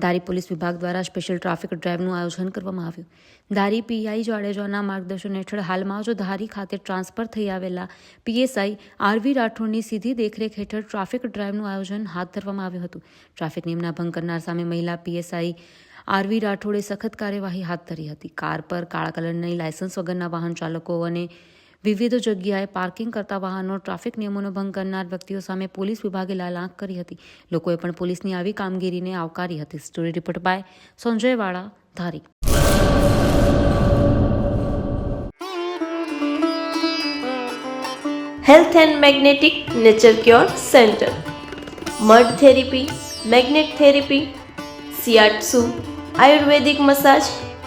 ધારી police વિભાગ દ્વારા special traffic ડ્રાઇવનું આયોજન કરવામાં આવ્યું. ધારી પીઆઈ જાડેજાના માર્ગદર્શન હેઠળ હાલમાં જો ધારી ખાતે ટ્રાન્સફર થઈ આવેલા પીએસઆઈ આરવી રાઠોડની સીધી દેખરેખ હેઠળ ટ્રાફિક ડ્રાઇવનું આયોજન હાથ ધરવામાં આવ્યું હતું. ટ્રાફિક નિયમના ભંગ કરનાર સામે મહિલા પીએસઆઈ આરવી રાઠોડે સખત કાર્યવાહી હાથ ધરી હતી. કાર પર કાળા કલરની લાયસન્સ વગરના વાહન ચાલકો અને વિવિધ જગ્યાએ પાર્કિંગ કરતા વાહનો ટ્રાફિક નિયમોનો ભંગ કરનાર વ્યક્તિઓ સામે પોલીસ વિભાગે લાલ આંખ કરી હતી. લોકોએ પણ પોલીસની આવી કામગીરીને આવકારી હતી. Story report by Sanjay Vala, Dhari. Health and magnetic nature cure centre. Mud therapy, magnet therapy, shiatsu, ayurvedic massage,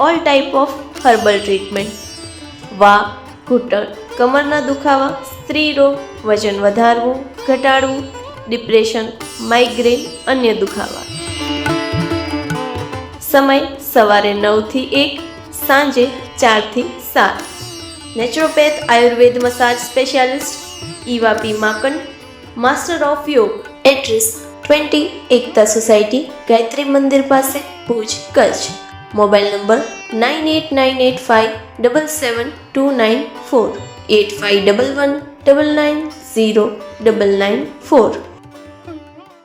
all type of herbal treatment. ઘૂંટણ, કમરના દુખાવા, સ્ત્રી રોગ, વજન વધારવું, ઘટાડવું, ડિપ્રેશન, માઇગ્રેન, અન્ય દુખાવા. સમય સવારે 9 થી 1, સાંજે 4 થી 7. Naturopath Ayurveda massage specialist Eva P માકન, master of યોગ. એડ્રેસ 20 એકતા સોસાયટી, ગાયત્રી મંદિર પાસે, ભુજ, કચ્છ. Mobile number 9898577294 8511990994.